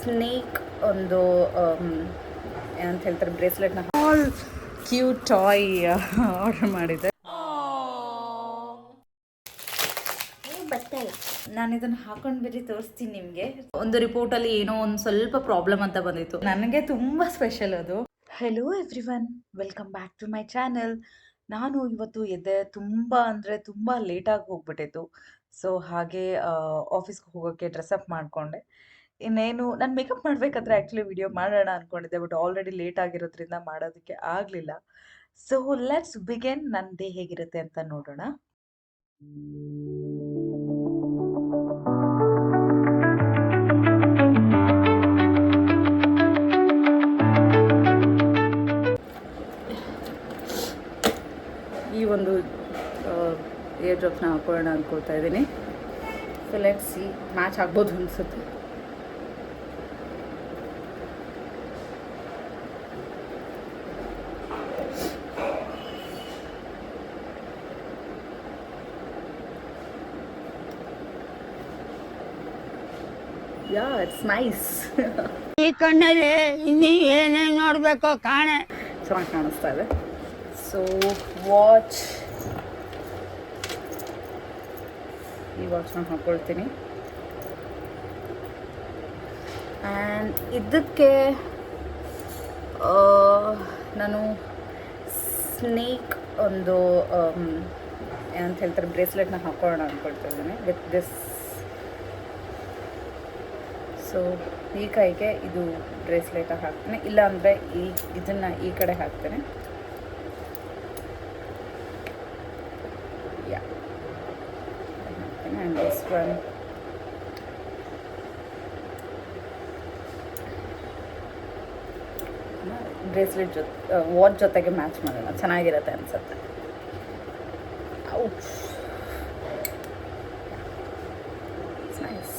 Snake ಒಂದು ಏನಂತ ಹೇಳ್ತಾರೆ ಬ್ರೇಸ್ಲೆಟ್ನ ಆಲ್ ಕ್ಯೂಟ್ ಟಾಯ್ ಆರ್ಡರ್ ಮಾಡಿದ್ದೆ. ನಾನು ಇದನ್ನು ಹಾಕೊಂಡು ಬೇರೆ ತೋರಿಸ್ತೀನಿ ನಿಮಗೆ. ಒಂದು ರಿಪೋರ್ಟಲ್ಲಿ ಏನೋ ಒಂದು ಸ್ವಲ್ಪ ಪ್ರಾಬ್ಲಮ್ ಅಂತ ಬಂದಿತ್ತು. ನನಗೆ ತುಂಬ ಸ್ಪೆಷಲ್ ಅದು. Hello everyone, welcome back to my channel. ನಾನು ಇವತ್ತು ಎದ್ದೆ ತುಂಬ ಲೇಟಾಗಿ ಹೋಗ್ಬಿಟ್ಟಿತ್ತು. ಸೊ ಹಾಗೆ ಆಫೀಸ್ಗೆ ಹೋಗೋಕ್ಕೆ ಡ್ರೆಸ್ಅಪ್ ಮಾಡಿಕೊಂಡೆ. ಇನ್ನೇನು ನಾನು ಮೇಕಪ್ ಮಾಡಬೇಕಾದ್ರೆ ಆ್ಯಕ್ಚುಲಿ ವಿಡಿಯೋ ಮಾಡೋಣ ಅಂದ್ಕೊಂಡಿದ್ದೆ, ಬಟ್ ಆಲ್ರೆಡಿ ಲೇಟ್ ಆಗಿರೋದ್ರಿಂದ ಮಾಡೋದಕ್ಕೆ ಆಗಲಿಲ್ಲ. So let's begin. ನನ್ನ ಡೇ ಹೇಗಿರುತ್ತೆ ಅಂತ ನೋಡೋಣ. ಈ ಒಂದು ಇಯರ್ ಡ್ರಾಪ್ನ ಹಾಕೊಳ್ಳೋಣ ಅಂದ್ಕೊಳ್ತಾ ಇದ್ದೀನಿ. ಸೊ ಲೆಟ್ಸ್ ಸಿ, ಮ್ಯಾಚ್ ಆಗ್ಬೋದು ಅನಿಸುತ್ತೆ. ಯಾ, ಇಟ್ಸ್ ನೈಸ್. ಈ ಕಣ್ಣಲ್ಲಿ ಇನ್ನೀ ಏನೇನು ನೋಡಬೇಕು ಕಾಣೆ ಚೆನ್ನಾಗಿ ಕಾಣಿಸ್ತಾ ಇದೆ. ಸೊ ವಾಚ್, ಈ ವಾಚ್ನ ಹಾಕ್ಕೊಳ್ತೀನಿ. ಆ್ಯಂಡ್ ಇದಕ್ಕೆ ನಾನು ಸ್ನೇಕ್ ಒಂದು ಏನಂತ ಹೇಳ್ತಾರೆ ಬ್ರೇಸ್ಲೆಟ್ನ ಹಾಕ್ಕೊಳ್ಳೋಣ ಅಂದ್ಕೊಳ್ತಾ ಇದ್ದೀನಿ ವಿತ್ ದಿಸ್. ಸೊ ಈ ಕೈಗೆ ಇದು ಬ್ರೇಸ್ಲೆಟಾಗಿ ಹಾಕ್ತೇನೆ, ಇಲ್ಲಾಂದರೆ ಇದನ್ನು ಈ ಕಡೆ ಹಾಕ್ತೇನೆ. And this one bracelet watch ಜೊತೆಗೆ ಮ್ಯಾಚ್ ಮಾಡೋಣ, ಚೆನ್ನಾಗಿರುತ್ತೆ ಅನ್ಸುತ್ತೆ. Ouch, it's nice.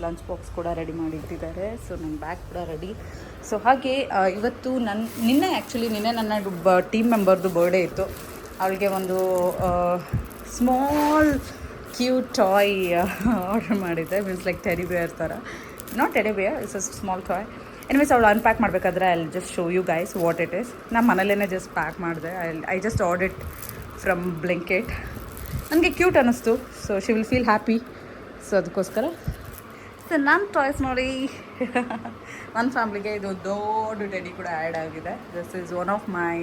Lunch box ಕೂಡ ರೆಡಿ ಮಾಡಿ ಇಟ್ಟಿದ್ದಾರೆ. ಸೊ ನನ್ನ ಬ್ಯಾಗ್ ಕೂಡ ರೆಡಿ. ಸೊ ಹಾಗೆ ಇವತ್ತು ನಿನ್ನೆ ನನ್ನ ಟೀಮ್ ಮೆಂಬರ್ದು ಬರ್ಡೇ ಇತ್ತು. ಅವಳಿಗೆ ಒಂದು ಸ್ಮಾಲ್ ಕ್ಯೂಟ್ ಟಾಯ್ ಆರ್ಡರ್ ಮಾಡಿದ್ದೆ. ಮೀನ್ಸ್ ಲೈಕ್ ಟೆಡಿ ಬೇರ್ ಥರ, not teddy bear, it's a small toy. Anyways ಅವಳು ಅನ್ಪ್ಯಾಕ್ ಮಾಡಬೇಕಾದ್ರೆ I just show you guys what it is. ನಾನು ಮನೇಲೇ ಜಸ್ಟ್ ಪ್ಯಾಕ್ ಮಾಡಿದೆ. I just order it from Blinkit. ನನಗೆ cute ಅನ್ನಿಸ್ತು. So she will feel happy. So ಅದಕ್ಕೋಸ್ಕರ ನನ್ನ toys ನೋಡಿ ನನ್ನ ಫ್ಯಾಮ್ಲಿಗೆ ಇದು ದೊಡ್ಡ ಟೆಡಿ ಕೂಡ ಆ್ಯಡ್ ಆಗಿದೆ. This is one of my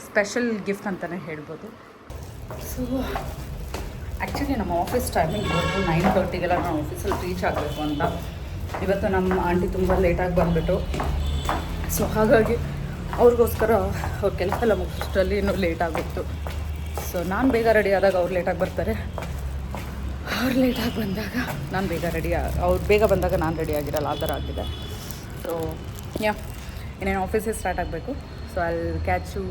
special gift ಅಂತಲೇ ಹೇಳ್ಬೋದು. ಸೊ ಆ್ಯಕ್ಚುಲಿ ನಮ್ಮ ಆಫೀಸ್ ಟೈಮಿಂಗ್ ಇವತ್ತು 9:30ಗೆಲ್ಲ ನಾನು ಆಫೀಸಲ್ಲಿ ರೀಚ್ ಆಗಬೇಕು ಅಂತ. ಇವತ್ತು ನಮ್ಮ ಆಂಟಿ ತುಂಬ ಲೇಟಾಗಿ ಬಂದುಬಿಟ್ಟು, ಸೊ ಹಾಗಾಗಿ ಅವ್ರಿಗೋಸ್ಕರ ಅವ್ರ ಕೆಲಸ ಎಲ್ಲ ಮುಗಿಸೋಷ್ಟರಲ್ಲಿ ಇನ್ನೂ ಲೇಟ್ ಆಗೋಯಿತು. ಸೊ ನಾನು ಬೇಗ ರೆಡಿ ಆದಾಗ ಅವ್ರು ಲೇಟಾಗಿ ಬರ್ತಾರೆ, ಅವ್ರು ಲೇಟಾಗಿ ಬಂದಾಗ ನಾನು ಬೇಗ ಅವ್ರು ಬೇಗ ಬಂದಾಗ ನಾನು ರೆಡಿ ಆಗಿರಲ್ಲ, ಆ ಥರ ಆಗಿದೆ. ಸೊ ಇನ್ನೇನು ಆಫೀಸಿಗೆ ಸ್ಟಾರ್ಟ್ ಆಗಬೇಕು. So I will catch you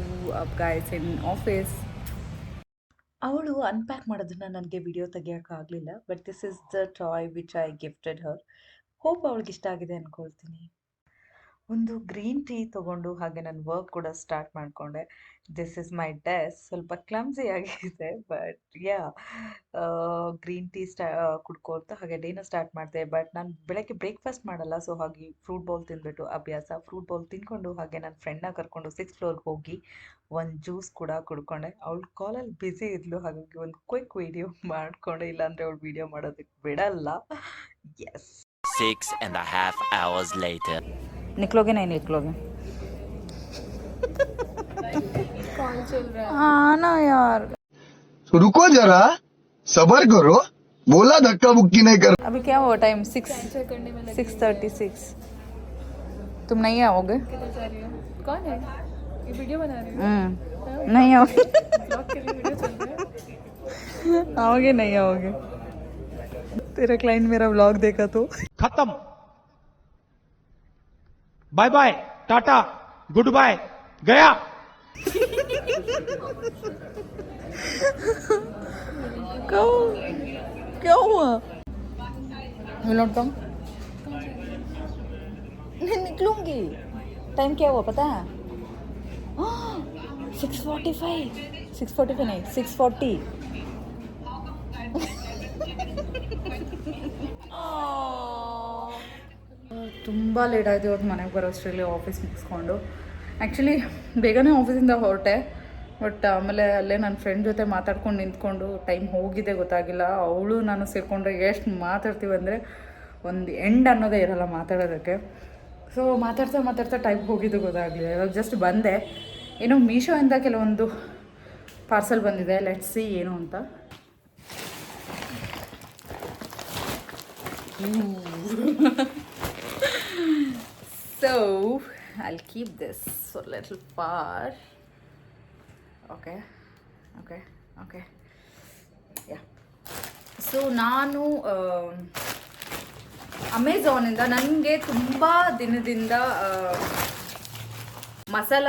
up guys in office. ಅವಳು ಅನ್ಪ್ಯಾಕ್ ಮಾಡೋದನ್ನು ನನಗೆ ವಿಡಿಯೋ ತೆಗಿಯೋಕ್ಕಾಗಲಿಲ್ಲ, but this is the toy which I gifted her. Hope ಅವಳಿಗೆ ಇಷ್ಟ ಆಗಿದೆ ಅಂದ್ಕೊಳ್ತೀನಿ. ಒಂದು ಗ್ರೀನ್ ಟೀ ತೊಗೊಂಡು ಹಾಗೆ ನಾನು ವರ್ಕ್ ಕೂಡ ಸ್ಟಾರ್ಟ್ ಮಾಡಿಕೊಂಡೆ. This is my desk. ಸ್ವಲ್ಪ ಕ್ಲಮ್ಸಿ ಆಗಿದೆ, ಬಟ್ ಗ್ರೀನ್ ಟೀ ಕುಡ್ಕೊಳ್ತಾ ಹಾಗೆ ಡೇನ ಸ್ಟಾರ್ಟ್ ಮಾಡಿದೆ. ಬಟ್ ನಾನು ಬೆಳಗ್ಗೆ ಬ್ರೇಕ್ಫಾಸ್ಟ್ ಮಾಡಲ್ಲ, ಸೊ ಹಾಗೆ ಫ್ರೂಟ್ ಬೌಲ್ ತಿಂದ್ಬಿಟ್ಟು ಅಭ್ಯಾಸ. ಫ್ರೂಟ್ ಬೌಲ್ ತಿಂದ್ಕೊಂಡು ಹಾಗೆ ನನ್ನ ಫ್ರೆಂಡ್ನ ಕರ್ಕೊಂಡು 6th ಫ್ಲೋರ್ಗೆ ಹೋಗಿ ಒಂದು ಜ್ಯೂಸ್ ಕೂಡ ಕುಡ್ಕೊಂಡೆ. ಅವಳು ಕಾಲಲ್ಲಿ ಬ್ಯುಸಿ ಇದ್ಲು, ಹಾಗಾಗಿ ಒಂದು ಕ್ವಿಕ್ ವಿಡಿಯೋ ಮಾಡಿಕೊಂಡೆ. ಇಲ್ಲಾಂದರೆ ಅವಳು ವಿಡಿಯೋ ಮಾಡೋದಕ್ಕೆ ಬಿಡಲ್ಲ. ಎಸ್. 6.5 hours later. निकलोगे नहीं निकलोगे? कौन चल रहा है? आना यार, रुको जरा, सबर करो, बोला धक्का बुक्की नहीं कर. अभी क्या हुआ टाइम? 6 कैंसिल करने में लगी 6:36. तुम नहीं आओगे? किधर जा रही हो? कौन है? ये वीडियो बना रही हो? नहीं आओगे? ब्लॉग के लिए वीडियो चल रहा है? आओगे नहीं आओगे? तेरा क्लाइंट मेरा व्लॉग देखा तो खत्म, बाय बाय, टाटा, गुड बाय, गया. क्या हुआ? विल नॉट कम मैं निकलूंगी टाइम क्या हुआ पता है 6:45 नहीं 6:40 ತುಂಬ ಲೇಟ್ ಆಯಿತು ಇವತ್ತು ಮನೆಗೆ ಬರೋಷ್ಟರಲ್ಲಿ ಆಫೀಸ್ ಮುಗಿಸ್ಕೊಂಡು ಆ್ಯಕ್ಚುಲಿ ಬೇಗನೆ ಆಫೀಸಿಂದ ಹೊರಟೆ ಬಟ್ ಆಮೇಲೆ ಅಲ್ಲೇ ನನ್ನ ಫ್ರೆಂಡ್ ಜೊತೆ ಮಾತಾಡ್ಕೊಂಡು ನಿಂತ್ಕೊಂಡು ಟೈಮ್ ಹೋಗಿದೆ ಗೊತ್ತಾಗಿಲ್ಲ. ಅವಳು ನಾನು ಸೇರಿಕೊಂಡ್ರೆ ಎಷ್ಟು ಮಾತಾಡ್ತೀವಿ ಅಂದರೆ ಒಂದು ಎಂಡ್ ಅನ್ನೋದೇ ಇರೋಲ್ಲ ಮಾತಾಡೋದಕ್ಕೆ. ಸೊ ಮಾತಾಡ್ತಾ ಟೈಮ್ ಹೋಗಿದ್ದು ಗೊತ್ತಾಗಲಿಲ್ಲ. ಇವಾಗ ಜಸ್ಟ್ ಬಂದೆ. ಏನೋ ಮೀಶೋಯಿಂದ ಕೆಲವೊಂದು ಪಾರ್ಸಲ್ ಬಂದಿದೆ. ಲೆಟ್ಸ್ ಸಿ ಏನು ಅಂತ. So I'll keep this for a little far. Okay. Yeah. So ನಾನು ಅಮೆಝಾನಿಂದ ನನಗೆ ತುಂಬ ದಿನದಿಂದ ಮಸಾಲ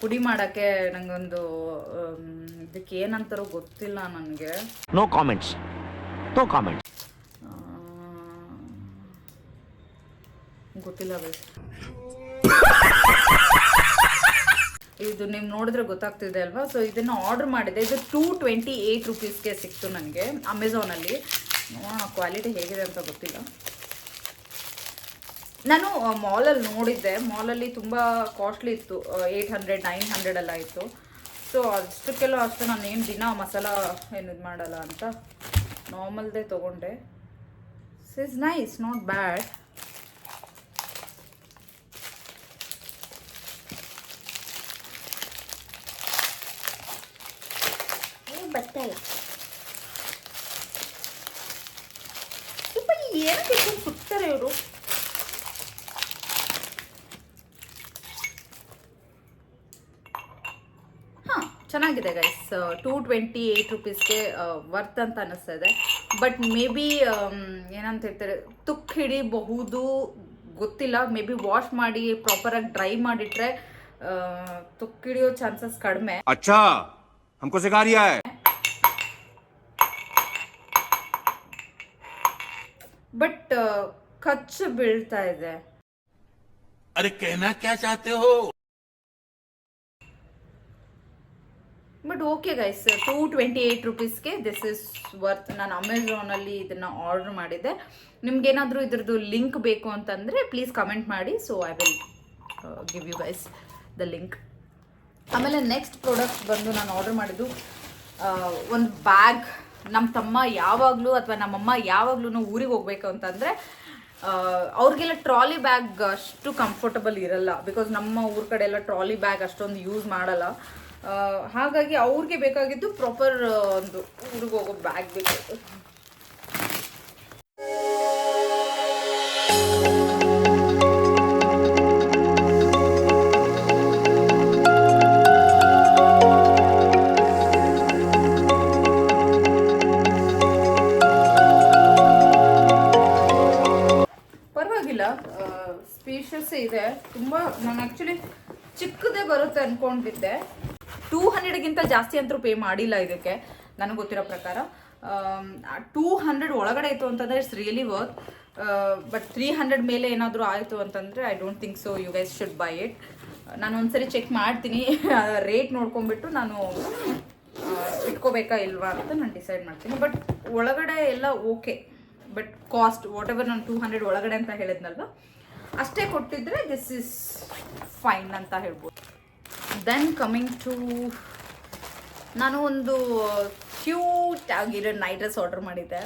ಪುಡಿ ಮಾಡೋಕ್ಕೆ ನನಗೊಂದು ಇದಕ್ಕೆ ಏನಂತಾರೋ ಗೊತ್ತಿಲ್ಲ ನನಗೆ. No comments. ಗೊತ್ತಿಲ್ಲ ಇದು ನೀವು ನೋಡಿದ್ರೆ ಗೊತ್ತಾಗ್ತಿದೆ ಅಲ್ವಾ. ಸೊ ಇದನ್ನು ಆರ್ಡರ್ ಮಾಡಿದೆ. ಇದು 228 ರೂಪೀಸ್ಗೆ ಸಿಕ್ತು ನನಗೆ ಅಮೆಝಾನಲ್ಲಿ. ಕ್ವಾಲಿಟಿ ಹೇಗಿದೆ ಅಂತ ಗೊತ್ತಿಲ್ಲ. ನಾನು ಮಾಲಲ್ಲಿ ನೋಡಿದ್ದೆ. ಮಾಲಲ್ಲಿ ತುಂಬ ಕಾಸ್ಟ್ಲಿ ಇತ್ತು. 800 900 ಎಲ್ಲ ಇತ್ತು. ಸೊ ಅಷ್ಟಕ್ಕೆಲ್ಲ ಅಷ್ಟು ನಾನು ಏನು ದಿನ ಮಸಾಲ ಏನು ಇದು ಮಾಡಲ್ಲ ಅಂತ ನಾರ್ಮಲ್ದೇ ತೊಗೊಂಡೆ. Is nice, not bad. ಬರ್ತಲ್ಲ ಸ್ವಲ್ಪ ಏನಕ್ಕೆ ಸುತ್ತಾರೆ ಇವರು. ಹಾಂ, ಚೆನ್ನಾಗಿದೆ ಗೈಸ್. 228 ರೂಪೀಸ್ಗೆ ವರ್ತ್ ಅಂತ ಅನ್ನಿಸ್ತಾ ಇದೆ. ಬಟ್ ಮೇ ಬಿ ಏನಂತ ಹೇಳ್ತಾರೆ, ತುಕ್ಕು ಹಿಡಿಬಹುದು, ಗೊತ್ತಿಲ್ಲ. ಮೇ ಬಿ ವಾಶ್ ಮಾಡಿ ಪ್ರಾಪರಾಗಿ ಡ್ರೈ ಮಾಡಿಟ್ರೆ ತುಕ್ಕು ಹಿಡಿಯೋ ಚಾನ್ಸಸ್ ಕಡಿಮೆ. अच्छा हमको सिखा रिया है. ಬಟ್ ಖರ್ಚು ಬೀಳ್ತಾ ಇದೆ. अरे कहना क्या चाहते हो? ಬಟ್ ಓಕೆ ಗೈಸ್, 228 ರೂಪೀಸ್ಗೆ ದಿಸ್ ಇಸ್ ವರ್ತ್. ನಾನು ಅಮೆಝಾನಲ್ಲಿ ಇದನ್ನು ಆರ್ಡರ್ ಮಾಡಿದ್ದೆ. ನಿಮ್ಗೇನಾದರೂ ಇದ್ರದ್ದು ಲಿಂಕ್ ಬೇಕು ಅಂತಂದರೆ ಪ್ಲೀಸ್ ಕಮೆಂಟ್ ಮಾಡಿ. So I will give you guys the link. ಆಮೇಲೆ ನೆಕ್ಸ್ಟ್ ಪ್ರಾಡಕ್ಟ್ ಬಂದು ನಾನು ಆರ್ಡರ್ ಮಾಡಿದ್ದು ಒಂದು ಬ್ಯಾಗ್. ನಮ್ಮ ತಮ್ಮ ಯಾವಾಗಲೂ ಅಥವಾ ನಮ್ಮಮ್ಮ ಯಾವಾಗ್ಲೂ ಊರಿಗೆ ಹೋಗ್ಬೇಕು ಅಂತಂದರೆ ಅವ್ರಿಗೆಲ್ಲ ಟ್ರಾಲಿ ಬ್ಯಾಗ್ ಅಷ್ಟು ಕಂಫರ್ಟಬಲ್ ಇರಲ್ಲ. ಬಿಕಾಸ್ ನಮ್ಮ ಊರ ಕಡೆ ಎಲ್ಲ ಟ್ರಾಲಿ ಬ್ಯಾಗ್ ಅಷ್ಟೊಂದು ಯೂಸ್ ಮಾಡಲ್ಲ. ಹಾಗಾಗಿ ಅವ್ರಿಗೆ ಬೇಕಾಗಿದ್ದು ಪ್ರಾಪರ್ ಒಂದು ಊರಿಗೆ ಹೋಗೋ ಬ್ಯಾಗ್ ಬೇಕು. ಸ್ಪೇಷಿಯಸ್ ಇದೆ ತುಂಬ. ನಾನು ಆ್ಯಕ್ಚುಲಿ ಚಿಕ್ಕದೇ ಬರುತ್ತೆ ಅಂದ್ಕೊಂಡಿದ್ದೆ. 200ಗಿಂತ ಜಾಸ್ತಿ ಅಂತೂ ಪೇ ಮಾಡಿಲ್ಲ ಇದಕ್ಕೆ ನನಗೆ ಗೊತ್ತಿರೋ ಪ್ರಕಾರ. 200 ಒಳಗಡೆ ಇತ್ತು ಅಂತಂದರೆ ಇಟ್ಸ್ ರಿಯಲಿ ವರ್ತ್. ಬಟ್ 300 ಮೇಲೆ ಏನಾದರೂ ಆಯಿತು ಅಂತಂದರೆ I don't think so you guys should buy it. ನಾನು ಒಂದ್ಸರಿ ಚೆಕ್ ಮಾಡ್ತೀನಿ, ರೇಟ್ ನೋಡ್ಕೊಂಡ್ಬಿಟ್ಟು ನಾನು ಇಟ್ಕೋಬೇಕಾ ಇಲ್ವಾ ಅಂತ ನಾನು ಡಿಸೈಡ್ ಮಾಡ್ತೀನಿ. ಬಟ್ ಒಳಗಡೆ ಎಲ್ಲ okay. But cost what ever ನಾನು 200 ಒಳಗಡೆ ಅಂತ ಹೇಳಿದ್ನಲ್ವ, ಅಷ್ಟೇ ಕೊಟ್ಟಿದ್ರೆ ದಿಸ್ ಇಸ್ ಫೈನ್ ಅಂತ ಹೇಳ್ಬೋದು. ದೆನ್ ಕಮಿಂಗ್ ಟು, ನಾನು ಒಂದು ಕ್ಯೂಟ್ ಆಗಿರೋ ನೈಟ್ ಡ್ರೆಸ್ ಆರ್ಡರ್ ಮಾಡಿದ್ದೆ.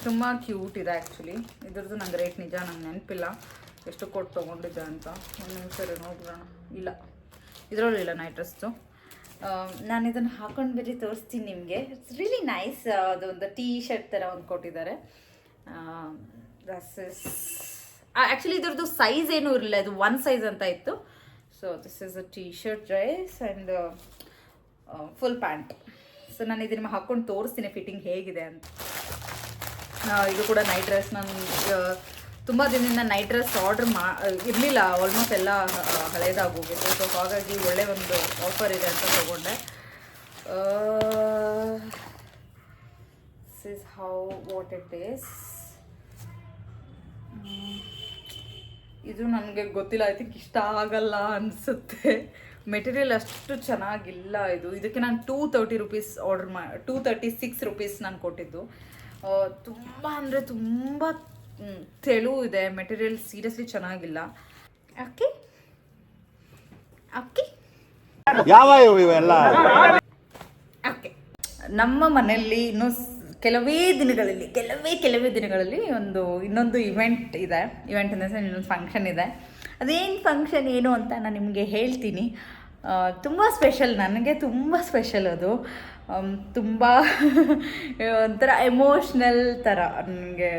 ತುಂಬ ಕ್ಯೂಟ್ ಇದೆ ಆ್ಯಕ್ಚುಲಿ. ಇದ್ರದ್ದು ನಂಗೆ ರೇಟ್ ನಿಜ ನಂಗೆ ನೆನಪಿಲ್ಲ ಎಷ್ಟು ಕೊಟ್ಟು ತೊಗೊಂಡಿದ್ದೆ ಅಂತ. ಒಂದು ನಿಮಿಷ ನೋಡೋಣ. ಇಲ್ಲ, ಇದರಲ್ಲೂ ಇಲ್ಲ ನೈಟ್ ಡ್ರೆಸ್ಸು. ನಾನು ಇದನ್ನು ಹಾಕೊಂಡು ಬೇರೆ ತೋರಿಸ್ತೀನಿ ನಿಮಗೆ. It's really nice. ಅದೊಂದು ಟೀ ಶರ್ಟ್ ಥರ ಒಂದು ಕೊಟ್ಟಿದ್ದಾರೆ. ಡ್ರೆಸ್ ಇಸ್ ಆ್ಯಕ್ಚುಲಿ ಇದ್ರದ್ದು ಸೈಜ್ ಏನೂ ಇರಲಿಲ್ಲ, ಇದು 1 ಸೈಜ್ ಅಂತ ಇತ್ತು. So this is a T shirt dress and full pant. So ನಾನು ಇದನ್ನು ಹಾಕ್ಕೊಂಡು ತೋರಿಸ್ತೀನಿ ಫಿಟ್ಟಿಂಗ್ ಹೇಗಿದೆ ಅಂತ. ಇದು ಕೂಡ ನೈಟ್ ಡ್ರೆಸ್. ನಾನು ತುಂಬ ದಿನದಿಂದ ನೈಟ್ ಡ್ರೆಸ್ ಆರ್ಡ್ರ್ ಇರಲಿಲ್ಲ, ಆಲ್ಮೋಸ್ಟ್ ಎಲ್ಲ ಹಳೇದಾಗೋಗಿತ್ತು. ಸೊ ಹಾಗಾಗಿ ಒಳ್ಳೆ ಒಂದು ಆಫರ್ ಇದೆ ಅಂತ ತೊಗೊಂಡೆ. Is how what it is. ಇದು ನನಗೆ ಗೊತ್ತಿಲ್ಲ, ಐ ಥಿಂಕ್ ಇಷ್ಟ ಆಗಲ್ಲ ಅನಿಸುತ್ತೆ. ಮೆಟೀರಿಯಲ್ ಅಷ್ಟು ಚೆನ್ನಾಗಿಲ್ಲ ಇದು. ಇದಕ್ಕೆ ನಾನು 230 ರೂಪೀಸ್ ಆರ್ಡರ್ 236 ರೂಪೀಸ್ ನಾನು ಕೊಟ್ಟಿದ್ದು. ತುಂಬ ಅಂದರೆ ತುಂಬ ತೆಳು ಇದೆ ಮೆಟೀರಿಯಲ್, ಸೀರಿಯಸ್ಲಿ ಚೆನ್ನಾಗಿಲ್ಲ. ಓಕೆ ಓಕೆ ಯಾವ ಇವೆಲ್ಲ ಓಕೆ. ನಮ್ಮ ಮನೆಯಲ್ಲಿ ಇನ್ನೂ ಕೆಲವೇ ದಿನಗಳಲ್ಲಿ ಇನ್ನೊಂದು ಇವೆಂಟ್ ಇದೆ. ಇವೆಂಟ್ ಇಂದ ಇನ್ನೊಂದು ಫಂಕ್ಷನ್ ಇದೆ. ಅದೇನು ಫಂಕ್ಷನ್ ಏನು ಅಂತ ನಾನು ನಿಮಗೆ ಹೇಳ್ತೀನಿ. ತುಂಬ ಸ್ಪೆಷಲ್, ನನಗೆ ತುಂಬ ಸ್ಪೆಷಲ್ ಅದು. ತುಂಬ ಒಂಥರ ಎಮೋಷ್ನಲ್ ಥರ ನನಗೆ,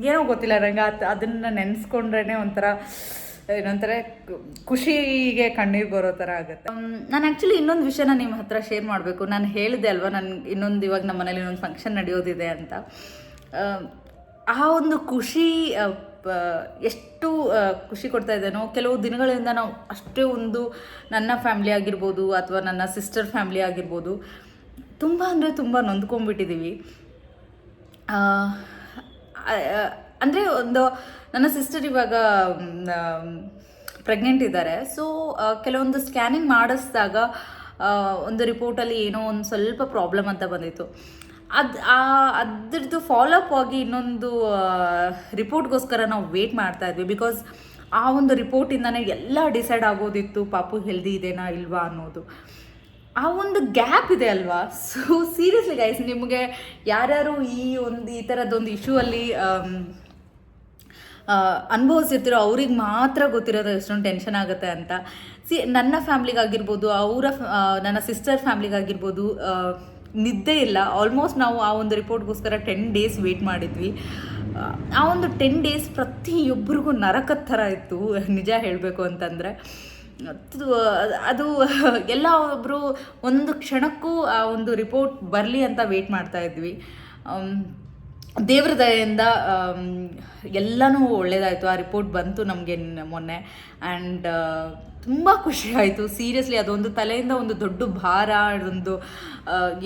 ಏನೋ ಗೊತ್ತಿಲ್ಲ ನನಗೆ. ಅದನ್ನು ನೆನೆಸ್ಕೊಂಡ್ರೇ ಏನೊಂಥರ ಖುಷಿಗೆ ಕಣ್ಣೀರು ಬರೋ ಥರ ಆಗುತ್ತೆ. ನಾನು ಆ್ಯಕ್ಚುಲಿ ಇನ್ನೊಂದು ವಿಷಯನ ನಿಮ್ಮ ಹತ್ರ ಶೇರ್ ಮಾಡಬೇಕು. ನಾನು ಹೇಳಿದೆ ಅಲ್ವಾ, ನಾನು ಇವಾಗ ನಮ್ಮ ಮನೇಲಿ ಇನ್ನೊಂದು ಫಂಕ್ಷನ್ ನಡೆಯೋದಿದೆ ಅಂತ. ಆ ಒಂದು ಖುಷಿ ಎಷ್ಟು ಖುಷಿ ಕೊಡ್ತಾ ಇದ್ದೇನೋ. ಕೆಲವು ದಿನಗಳಿಂದ ನಾವು ಅಷ್ಟೇ ಒಂದು ನನ್ನ ಫ್ಯಾಮ್ಲಿ ಆಗಿರ್ಬೋದು ಅಥವಾ ನನ್ನ ಸಿಸ್ಟರ್ ಫ್ಯಾಮ್ಲಿ ಆಗಿರ್ಬೋದು ತುಂಬ ಅಂದರೆ ತುಂಬ ನೊಂದ್ಕೊಂಡ್ಬಿಟ್ಟಿದ್ದೀವಿ. ಅಂದರೆ ನನ್ನ ಸಿಸ್ಟರ್ ಇವಾಗ ಪ್ರೆಗ್ನೆಂಟ್ ಇದ್ದಾರೆ. ಸೊ ಕೆಲವೊಂದು ಸ್ಕ್ಯಾನಿಂಗ್ ಮಾಡಿಸಿದಾಗ ಒಂದು ರಿಪೋರ್ಟಲ್ಲಿ ಏನೋ ಒಂದು ಸ್ವಲ್ಪ ಪ್ರಾಬ್ಲಮ್ ಅಂತ ಬಂದಿತ್ತು. ಅದ್ರದ್ದು ಫಾಲೋಅಪ್ ಆಗಿ ಇನ್ನೊಂದು ರಿಪೋರ್ಟ್ಗೋಸ್ಕರ ನಾವು ವೇಟ್ ಮಾಡ್ತಾ ಇದ್ವಿ. ಬಿಕಾಸ್ ಆ ಒಂದು ರಿಪೋರ್ಟಿಂದನೇ ಎಲ್ಲ ಡಿಸೈಡ್ ಆಗೋದಿತ್ತು, ಪಾಪು ಹೆಲ್ದಿ ಇದೆನಾ ಇಲ್ವಾ ಅನ್ನೋದು. ಆ ಒಂದು ಗ್ಯಾಪ್ ಇದೆ ಅಲ್ವಾ. ಸೊ ಸೀರಿಯಸ್ಲಿ ಗೈಸ್, ನಿಮಗೆ ಯಾರ್ಯಾರು ಈ ಥರದ್ದೊಂದು ಇಶ್ಯೂ ಅಲ್ಲಿ ಅನುಭವಿಸಿರ್ತೀರೋ ಅವ್ರಿಗೆ ಮಾತ್ರ ಗೊತ್ತಿರೋದು ಎಷ್ಟೊಂದು ಟೆನ್ಷನ್ ಆಗುತ್ತೆ ಅಂತ. ನನ್ನ ಫ್ಯಾಮ್ಲಿಗಾಗಿರ್ಬೋದು, ನನ್ನ ಸಿಸ್ಟರ್ ಫ್ಯಾಮ್ಲಿಗಾಗಿರ್ಬೋದು ನಿದ್ದೆ ಇಲ್ಲ. ಆಲ್ಮೋಸ್ಟ್ ನಾವು ಆ ಒಂದು ರಿಪೋರ್ಟ್ಗೋಸ್ಕರ 10 days ವೇಟ್ ಮಾಡಿದ್ವಿ. ಆ ಒಂದು 10 days ಪ್ರತಿಯೊಬ್ಬರಿಗೂ ನರಕದ ಥರ ಇತ್ತು, ನಿಜ ಹೇಳಬೇಕು ಅಂತಂದರೆ. ಅದು ಎಲ್ಲ ಒಬ್ಬರು ಒಂದು ಕ್ಷಣಕ್ಕೂ ಆ ಒಂದು ರಿಪೋರ್ಟ್ ಬರಲಿ ಅಂತ ವೇಟ್ ಮಾಡ್ತಾ ಇದ್ವಿ. ದೇವ್ರ ದಯೆಯಿಂದ ಎಲ್ಲನೂ ಒಳ್ಳೆಯದಾಯಿತು. ಆ ರಿಪೋರ್ಟ್ ಬಂತು ನಮಗೆ ಮೊನ್ನೆ. ಆ್ಯಂಡ್ ತುಂಬ ಖುಷಿ ಆಯಿತು ಸೀರಿಯಸ್ಲಿ. ಅದೊಂದು ತಲೆಯಿಂದ ಒಂದು ದೊಡ್ಡ ಭಾರ, ಅದೊಂದು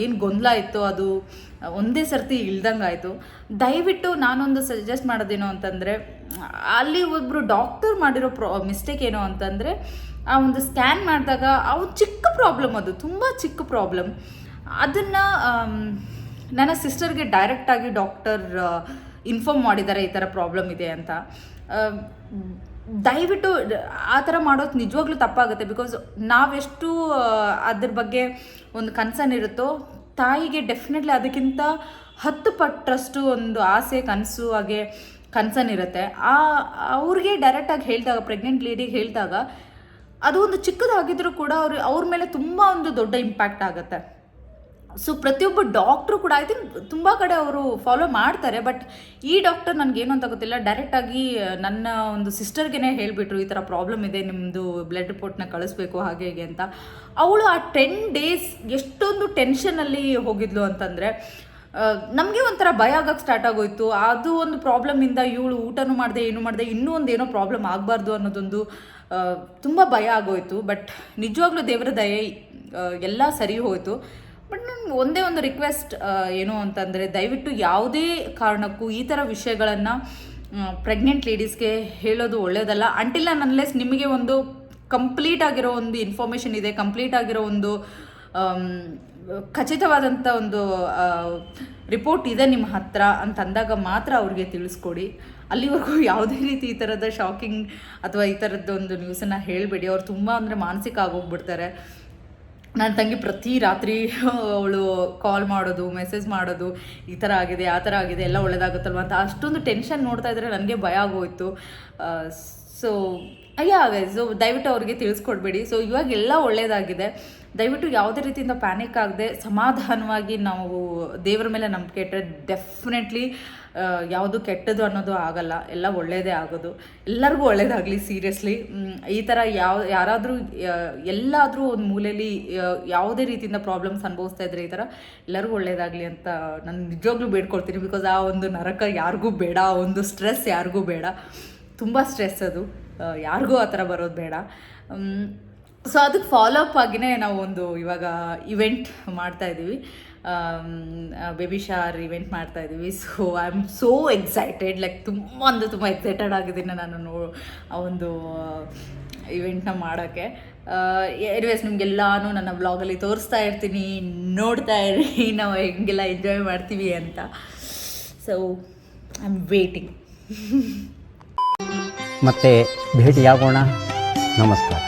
ಏನು ಗೊಂದಲ ಇತ್ತು ಅದು ಒಂದೇ ಸರ್ತಿ ಇಳ್ದಂಗೆ ಆಯಿತು. ದಯವಿಟ್ಟು ನಾನೊಂದು ಸಜೆಸ್ಟ್ ಮಾಡೋದೇನು ಅಂತಂದರೆ, ಅಲ್ಲಿ ಒಬ್ಬರು ಡಾಕ್ಟರ್ ಮಾಡಿರೋ ಮಿಸ್ಟೇಕ್ ಏನು ಅಂತಂದರೆ, ಆ ಒಂದು ಸ್ಕ್ಯಾನ್ ಮಾಡಿದಾಗ ಅವು ಚಿಕ್ಕ ಪ್ರಾಬ್ಲಮ್, ಅದು ತುಂಬ ಚಿಕ್ಕ ಪ್ರಾಬ್ಲಮ್. ಅದನ್ನು ನನ್ನ ಸಿಸ್ಟರ್ಗೆ ಡೈರೆಕ್ಟಾಗಿ ಡಾಕ್ಟರ್ ಇನ್ಫಾರ್ಮ್ ಮಾಡಿದ್ದಾರೆ ಈ ಥರ ಪ್ರಾಬ್ಲಮ್ ಇದೆ ಅಂತ. ದಯವಿಟ್ಟು ಆ ಥರ ಮಾಡೋದು ನಿಜವಾಗ್ಲೂ ತಪ್ಪಾಗುತ್ತೆ. ಬಿಕಾಸ್ ನಾವೆಷ್ಟು ಅದ್ರ ಬಗ್ಗೆ ಒಂದು ಕನ್ಸರ್ನ್ ಇರುತ್ತೋ, ತಾಯಿಗೆ ಡೆಫಿನೆಟ್ಲಿ ಅದಕ್ಕಿಂತ 10 ಪಟ್ಟರಷ್ಟು ಒಂದು ಆಸೆ, ಕನಸು, ಹಾಗೆ ಕನ್ಸರ್ನ್ ಇರುತ್ತೆ. ಅವ್ರಿಗೆ ಡೈರೆಕ್ಟಾಗಿ ಹೇಳಿದಾಗ, ಪ್ರೆಗ್ನೆಂಟ್ ಲೇಡಿಗೆ ಹೇಳಿದಾಗ, ಅದು ಒಂದು ಚಿಕ್ಕದಾಗಿದ್ರೂ ಕೂಡ ಅವ್ರ ಮೇಲೆ ತುಂಬ ಒಂದು ದೊಡ್ಡ ಇಂಪ್ಯಾಕ್ಟ್ ಆಗುತ್ತೆ. ಸೊ ಪ್ರತಿಯೊಬ್ಬ ಡಾಕ್ಟ್ರು ಕೂಡ ಐ ಥಿಂಕ್ ತುಂಬ ಕಡೆ ಅವರು ಫಾಲೋ ಮಾಡ್ತಾರೆ. ಬಟ್ ಈ ಡಾಕ್ಟರ್ ನನಗೇನು ಅಂತ ಗೊತ್ತಿಲ್ಲ, ಡೈರೆಕ್ಟಾಗಿ ನನ್ನ ಒಂದು ಸಿಸ್ಟರ್ಗೆ ಹೇಳಿಬಿಟ್ರು ಈ ಥರ ಪ್ರಾಬ್ಲಮ್ ಇದೆ, ನಿಮ್ಮದು ಬ್ಲಡ್ ರಿಪೋರ್ಟ್ನ ಕಳಿಸ್ಬೇಕು ಹಾಗೆ ಹೀಗೆ ಅಂತ. ಅವಳು ಆ 10 days ಎಷ್ಟೊಂದು ಟೆನ್ಷನಲ್ಲಿ ಹೋಗಿದ್ಲು ಅಂತಂದರೆ, ನಮಗೆ ಒಂಥರ ಭಯ ಆಗೋಕ್ಕೆ ಸ್ಟಾರ್ಟ್ ಆಗೋಯ್ತು. ಅದು ಒಂದು ಪ್ರಾಬ್ಲಮಿಂದ ಇವಳು ಊಟನೂ ಮಾಡಿದೆ, ಏನೂ ಮಾಡಿದೆ, ಇನ್ನೂ ಒಂದು ಏನೋ ಪ್ರಾಬ್ಲಮ್ ಆಗಬಾರ್ದು ಅನ್ನೋದೊಂದು ತುಂಬ ಭಯ ಆಗೋಯ್ತು. ಬಟ್ ನಿಜವಾಗ್ಲೂ ದೇವರ ದಯೆ ಎಲ್ಲ ಸರಿ ಹೋಯಿತು. ಬಟ್ ನಾನು ಒಂದೇ ಒಂದು ರಿಕ್ವೆಸ್ಟ್ ಏನು ಅಂತಂದರೆ, ದಯವಿಟ್ಟು ಯಾವುದೇ ಕಾರಣಕ್ಕೂ ಈ ಥರ ವಿಷಯಗಳನ್ನು ಪ್ರೆಗ್ನೆಂಟ್ ಲೇಡೀಸ್ಗೆ ಹೇಳೋದು ಒಳ್ಳೆಯದಲ್ಲ. ಅಂಟಿಲ್ ಆ್ಯಂಡ್ ಅನ್ಲೆಸ್ ನಿಮಗೆ ಒಂದು ಕಂಪ್ಲೀಟ್ ಆಗಿರೋ ಒಂದು ಇನ್ಫಾರ್ಮೇಷನ್ ಇದೆ, ಕಂಪ್ಲೀಟ್ ಆಗಿರೋ ಒಂದು ಖಚಿತವಾದಂಥ ಒಂದು ರಿಪೋರ್ಟ್ ಇದೆ ನಿಮ್ಮ ಹತ್ರ ಅಂತಂದಾಗ ಮಾತ್ರ ಅವ್ರಿಗೆ ತಿಳಿಸ್ಕೊಡಿ. ಅಲ್ಲಿವರೆಗೂ ಯಾವುದೇ ರೀತಿ ಈ ಥರದ ಶಾಕಿಂಗ್ ಅಥವಾ ಈ ಥರದ್ದೊಂದು ನ್ಯೂಸನ್ನು ಹೇಳಬೇಡಿ. ಅವ್ರು ತುಂಬ ಅಂದರೆ ಮಾನಸಿಕ ಆಗೋಗ್ಬಿಡ್ತಾರೆ. ನನ್ನ ತಂಗಿ ಪ್ರತಿ ರಾತ್ರಿ ಅವಳು ಕಾಲ್ ಮಾಡೋದು, ಮೆಸೇಜ್ ಮಾಡೋದು, ಈ ಥರ ಆಗಿದೆ, ಆ ಥರ ಆಗಿದೆ, ಎಲ್ಲ ಒಳ್ಳೇದಾಗುತ್ತಲ್ವ ಅಂತ ಅಷ್ಟೊಂದು ಟೆನ್ಷನ್ ನೋಡ್ತಾ ಇದ್ದರೆ ನನಗೆ ಭಯ ಆಗೋಯ್ತು. ಸೊ ಸೊ ದಯವಿಟ್ಟು ಅವ್ರಿಗೆ ತಿಳಿಸ್ಕೊಡ್ಬೇಡಿ. ಸೊ ಇವಾಗ ಎಲ್ಲ ಒಳ್ಳೆಯದಾಗಿದೆ. ದಯವಿಟ್ಟು ಯಾವುದೇ ರೀತಿಯಿಂದ ಪ್ಯಾನಿಕ್ ಆಗದೆ ಸಮಾಧಾನವಾಗಿ ನಾವು ದೇವರ ಮೇಲೆ ನಂಬಿಕೆ ಇಟ್ಟರೆ ಡೆಫಿನೆಟ್ಲಿ ಯಾವುದು ಕೆಟ್ಟದ್ದು ಅನ್ನೋದು ಆಗಲ್ಲ, ಎಲ್ಲ ಒಳ್ಳೆಯದೇ ಆಗೋದು. ಎಲ್ಲರಿಗೂ ಒಳ್ಳೇದಾಗಲಿ ಸೀರಿಯಸ್ಲಿ. ಈ ಥರ ಯಾರಾದರೂ ಎಲ್ಲಾದರೂ ಒಂದು ಮೂಲೆಯಲ್ಲಿ ಯಾವುದೇ ರೀತಿಯಿಂದ ಪ್ರಾಬ್ಲಮ್ಸ್ ಅನುಭವಿಸ್ತಾ ಇದ್ರೆ ಈ ಥರ ಎಲ್ಲರಿಗೂ ಒಳ್ಳೇದಾಗಲಿ ಅಂತ ನಾನು ನಿಜವಾಗ್ಲೂ ಬೇಡ್ಕೊಳ್ತೀನಿ. ಬಿಕಾಸ್ ಆ ಒಂದು ನರಕ ಯಾರಿಗೂ ಬೇಡ, ಆ ಒಂದು ಸ್ಟ್ರೆಸ್ ಯಾರಿಗೂ ಬೇಡ. ತುಂಬ ಸ್ಟ್ರೆಸ್ ಅದು, ಯಾರಿಗೂ ಆ ಥರ ಬರೋದು ಬೇಡ. ಸೊ ಅದಕ್ಕೆ ಫಾಲೋ ಅಪ್ ಆಗಿಯೇ ನಾವು ಒಂದು ಇವಾಗ ಇವೆಂಟ್ ಮಾಡ್ತಾಯಿದ್ದೀವಿ. ಬೇಬಿ ಶಾರ್ ಇವೆಂಟ್ ಮಾಡ್ತಾ ಇದ್ದೀವಿ. So I am so excited, like ತುಂಬ ಎಕ್ಸೈಟೆಡ್ ಆಗಿದ್ದೀನಿ ನಾನು ಆ ಒಂದು ಇವೆಂಟ್ನ ಮಾಡೋಕ್ಕೆ. ಎನಿವೇಸ್ ನಿಮಗೆಲ್ಲಾನು ನನ್ನ ವ್ಲಾಗಲ್ಲಿ ತೋರಿಸ್ತಾ ಇರ್ತೀನಿ, ನೋಡ್ತಾ ಇರಿ ನಾವು ಹೆಂಗೆಲ್ಲ ಎಂಜಾಯ್ ಮಾಡ್ತೀವಿ ಅಂತ. So I am waiting. ಮತ್ತೆ ಭೇಟಿಯಾಗೋಣ. ನಮಸ್ಕಾರ.